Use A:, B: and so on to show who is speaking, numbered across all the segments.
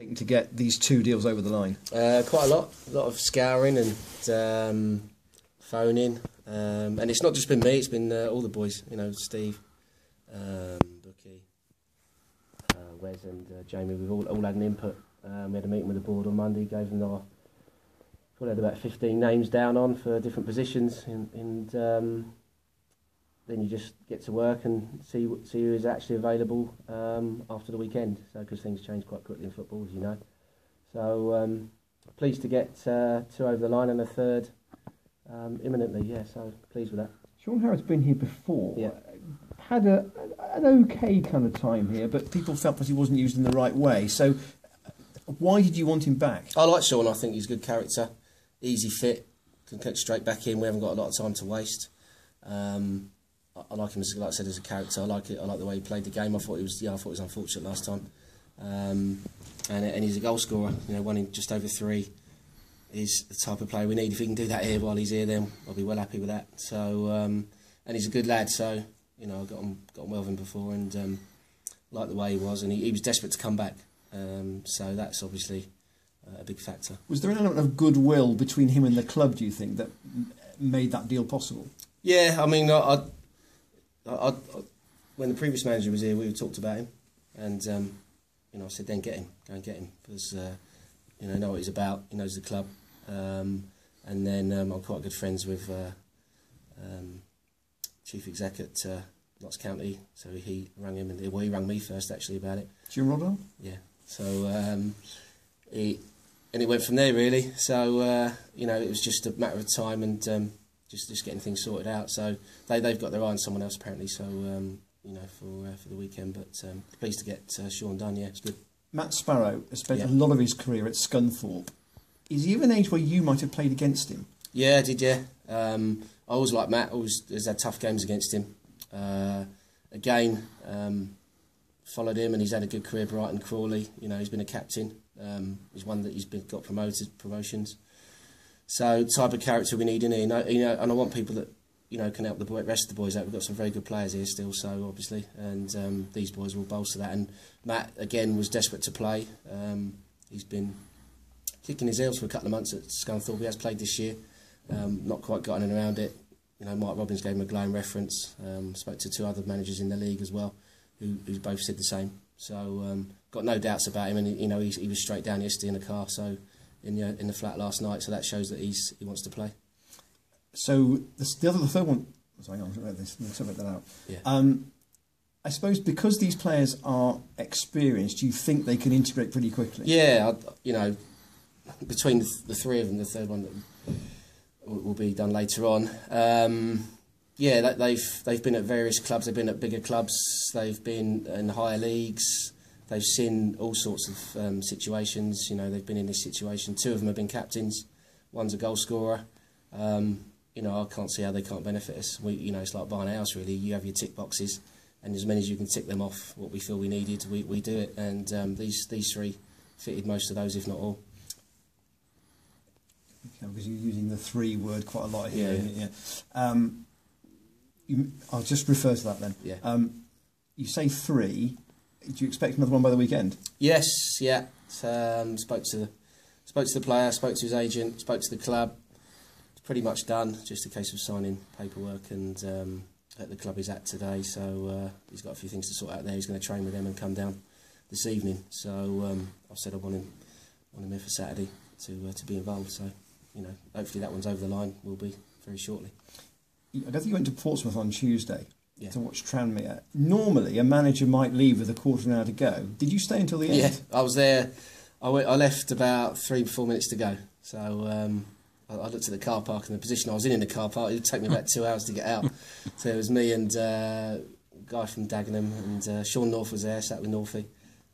A: To get these 2 deals over the line?
B: Quite a lot of scouring and phoning, and it's not just been me, it's been all the boys, Steve, Bookie, Wes and Jamie. We've all had an input. We had a meeting with the board on Monday, gave them probably had about 15 names down on for different positions, and then you just get to work and see who is actually available after the weekend. So, because things change quite quickly in football, as you know. So, pleased to get 2 over the line and a 3rd imminently. Yeah, so pleased with that.
A: Sean Harrod's been here before.
B: Yeah.
A: Had an okay kind of time here, but people felt that he wasn't used in the right way. So, why did you want him back?
B: I like Sean. I think he's a good character, easy fit, can get straight back in. We haven't got a lot of time to waste. I like him, as like I said, as a character. I like it. I like the way he played the game. I thought he was unfortunate last time, and he's a goal scorer. One in just over 3 is the type of player we need. If he can do that here while he's here, then I'll be well happy with that. So, and he's a good lad. So, I got on well with him before, and like the way he was, and he was desperate to come back. So that's obviously a big factor. Was there an element of goodwill between him and the club, do you think, that made that deal possible? Yeah, I mean, I when the previous manager was here, we talked about him, and I said, then get him, go and get him, because know what he's about, he knows the club, and then I'm quite good friends with chief exec at Notts County, so he rang him, and he rang me first actually about it. Jim Rodwell? Yeah. So it went from there really. So it was just a matter of time and just getting things sorted out. So they've got their eye on someone else apparently. So for the weekend. But pleased to get Sean done. Yeah, it's good. Matt Sparrow has spent a lot of his career at Scunthorpe. Is he of an age where you might have played against him? Yeah, I did. Yeah, I always liked Matt. Always had tough games against him. Again, followed him, and he's had a good career. Brighton, Crawley. He's been a captain. He's one that got promotions. So type of character we need in here. And I want people that can help the rest of the boys out. We've got some very good players here still, so obviously, and these boys will bolster that. And Matt again was desperate to play. He's been kicking his heels for a couple of months at Scunthorpe. He has played this year. Not quite gotten around it. Mike Robbins gave him a glowing reference. Spoke to 2 other managers in the league as well, who both said the same. So got no doubts about him, and he was straight down yesterday in the car. So in the flat last night. So that shows that he wants to play. So the third one. Sorry, I'm going to read that out. Yeah. I suppose because these players are experienced, do you think they can integrate pretty quickly? Yeah, between the 3 of them, the third one will be done later on. They've been at various clubs. They've been at bigger clubs. They've been in higher leagues. They've seen all sorts of situations. They've been in this situation. 2 of them have been captains. One's a goal scorer. I can't see how they can't benefit us. It's like buying a house really. You have your tick boxes, and as many as you can tick them off, what we feel we needed, we do it. And these 3 fitted most of those, if not all. Okay, because you're using the 3 word quite a lot here. Yeah.
A: I'll just refer to that then.
B: Yeah.
A: You say 3. Do you expect another one by the weekend?
B: Yes. Yeah. Spoke to the player. Spoke to his agent. Spoke to the club. It's pretty much done. Just a case of signing paperwork and at the club he's at today. So he's got a few things to sort out there. He's going to train with them and come down this evening. So I've said I want him here for Saturday to be involved. So hopefully that one's over the line. Will be very shortly.
A: I don't think you went to Portsmouth on Tuesday to watch Tranmere. Normally, a manager might leave with a quarter of an hour to go. Did you stay until the end?
B: Yeah, I was there. I left about 3-4 minutes to go. So I looked at the car park and the position I was in the car park. It would take me about 2 hours to get out. So it was me and a guy from Dagenham, and Sean North was there, sat with Northie.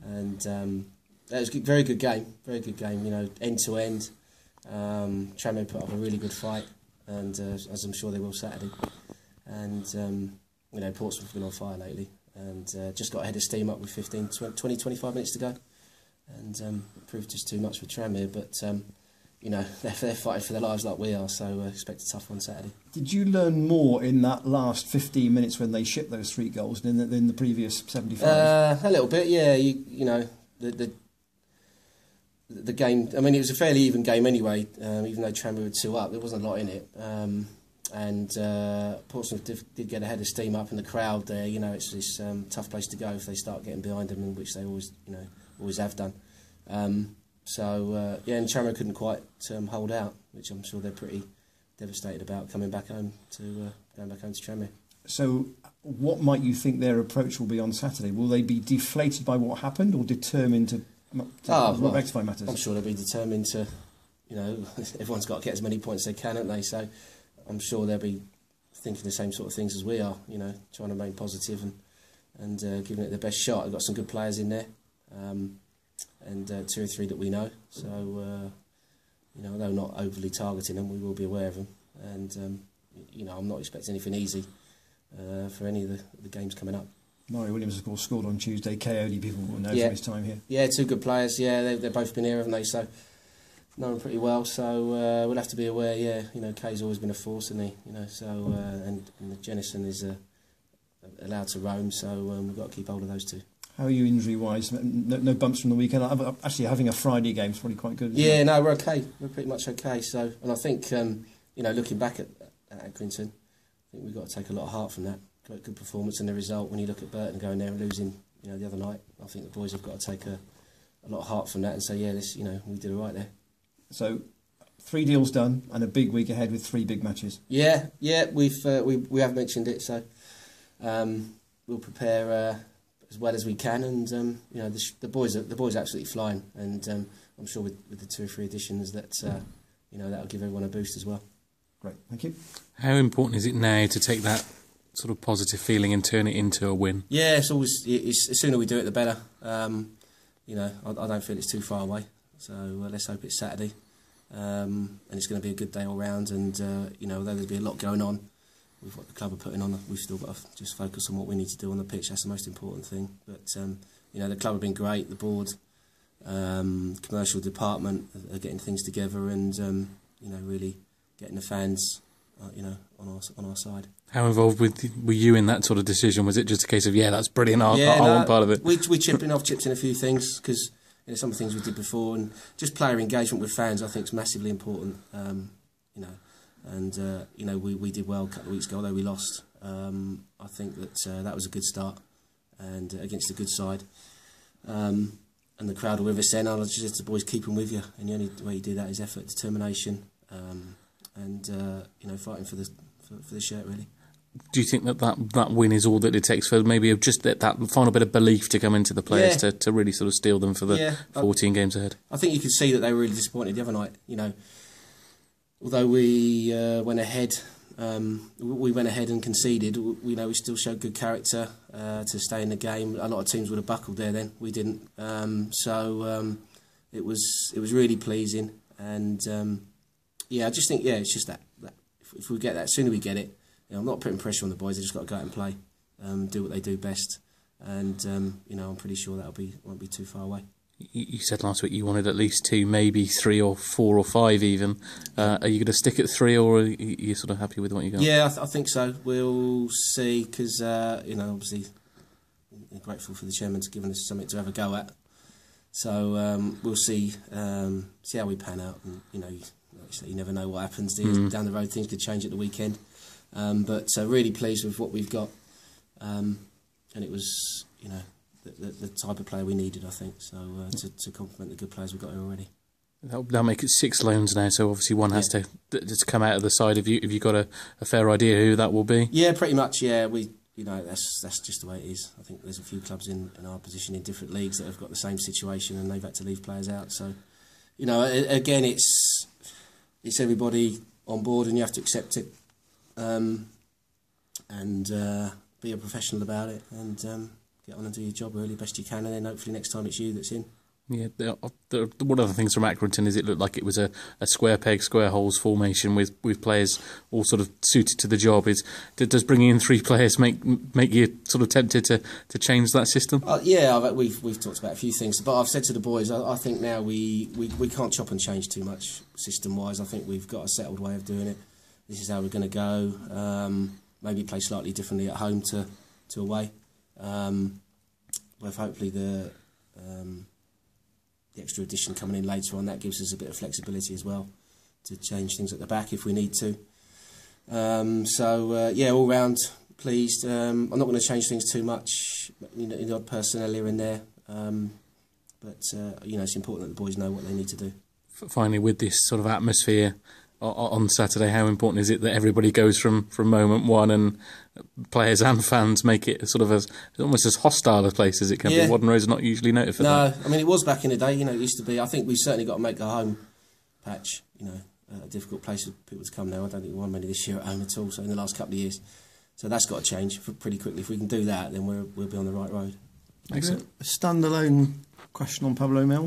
B: And that was a very good game. Very good game, end to end. Tranmere put up a really good fight, and as I'm sure they will Saturday. And Portsmouth have been on fire lately, and just got ahead of steam up with 20, 25 minutes to go, and it proved just too much for Tranmere. But they're fighting for their lives like we are, so expect a tough one Saturday. Did you learn more in that last 15 minutes when they shipped those 3 goals than the previous 75? A little bit, yeah. the game, I mean, it was a fairly even game anyway, even though Tranmere were 2 up, there wasn't a lot in it. And Portsmouth did get ahead of steam up in the crowd there. You know, it's this tough place to go if they start getting behind them, in which they always have done. And Tranmere couldn't quite hold out, which I'm sure they're pretty devastated about going back home to Tranmere.
A: So, what might you think their approach will be on Saturday? Will they be deflated by what happened, or determined to rectify matters?
B: I'm sure they'll be determined to. You know, everyone's got to get as many points as they can, haven't they? So, I'm sure they'll be thinking the same sort of things as we are. You know, trying to remain positive and giving it the best shot. They've got some good players in there, and 2 or 3 that we know. So, although not overly targeting them, we will be aware of them. And I'm not expecting anything easy for any of the games coming up.
A: Murray Williams, of course, scored on Tuesday. Coyote, people will know from his time here.
B: Yeah, 2 good players. Yeah, they've both been here, haven't they? So, know them pretty well. So we'll have to be aware. Yeah, Kay's always been a force, isn't he? And Jennison is allowed to roam. So we've got to keep hold of those 2.
A: How are you injury-wise? No bumps from the weekend. Actually, having a Friday game is probably quite good.
B: Yeah, no, we're okay. We're pretty much okay. So, and I think looking back at Accrington, I think we've got to take a lot of heart from that. Good performance and the result. When you look at Burton going there and losing, the other night, I think the boys have got to take a lot of heart from that and say, we did all right there.
A: So, 3 deals done and a big week ahead with 3 big matches.
B: Yeah, we have mentioned it. So, we'll prepare as well as we can, and the boys are absolutely flying, and I'm sure with the 2 or 3 additions that that'll give everyone a boost as well.
A: Great, thank you.
C: How important is it now to take that sort of positive feeling and turn it into a win?
B: Yeah, it's the sooner we do it, the better. I don't feel it's too far away, so let's hope it's Saturday, and it's going to be a good day all round. And although there'll be a lot going on with what the club are putting on, we've still got to just focus on what we need to do on the pitch. That's the most important thing. But the club have been great. The board, commercial department are getting things together, and really getting the fans, on our side.
C: How involved were you in that sort of decision? Was it just a case of that's brilliant, I want part of it?
B: We chipped in a few things because some of the things we did before, and just player engagement with fans I think is massively important. We did well a couple of weeks ago, although we lost. I think that was a good start, and against a good side. And the crowd were with us then. I was just the boys keep them with you, and the only way you do that is effort, determination, and fighting for the shirt really.
C: Do you think that win is all that it takes for maybe just that final bit of belief to come into the players to really sort of steel them for the 14 games ahead?
B: I think you could see that they were really disappointed the other night. Although we went ahead, and conceded. We still showed good character to stay in the game. A lot of teams would have buckled there. Then we didn't. It was really pleasing, and I just think it's just that if we get that, sooner we get it. I'm not putting pressure on the boys. They just got to go out and play, do what they do best, and I'm pretty sure won't be too far away.
C: You said last week you wanted at least 2, maybe 3 or 4 or 5 even. Are you going to stick at 3, or are you sort of happy with what you got?
B: Yeah, I think so. We'll see, because obviously we're grateful for the chairman to giving us something to have a go at. So we'll see how we pan out. And, you never know what happens. Down the road, things could change at the weekend. But really pleased with what we've got, and it was the type of player we needed, I think. So to complement the good players we've got here already.
C: That'll make it 6 loans now. So obviously one has to just come out of the side. Have you got a fair idea who that will be?
B: Yeah, pretty much. Yeah, that's just the way it is. I think there's a few clubs in our position in different leagues that have got the same situation, and they've had to leave players out. So again, it's everybody on board, and you have to accept it. And be a professional about it, and get on and do your job really best you can, and then hopefully next time it's you that's in.
C: Yeah, one of the things from Accrington is it looked like it was a square peg, square holes formation with players all sort of suited to the job. Does bringing in 3 players make you sort of tempted to change that system?
B: We've talked about a few things, but I've said to the boys, I think now we can't chop and change too much system wise. I think we've got a settled way of doing it. This is how we're going to go. Maybe play slightly differently at home to away. With hopefully the extra addition coming in later on, that gives us a bit of flexibility as well to change things at the back if we need to. All round pleased. I'm not going to change things too much, in the odd personnel here and there. It's important that the boys know what they need to do.
C: Finally, with this sort of atmosphere on Saturday, how important is it that everybody goes from moment one, and players and fans make it sort of almost as hostile a place as it can be? Whaddon Road's not usually noted for that.
B: No, I mean, it was back in the day. It used to be. I think we've certainly got to make our home patch, a difficult place for people to come now. I don't think we won many this year at home at all, so in the last couple of years. So that's got to change pretty quickly. If we can do that, then we'll be on the right road.
A: Excellent. A standalone question on Pablo Mel.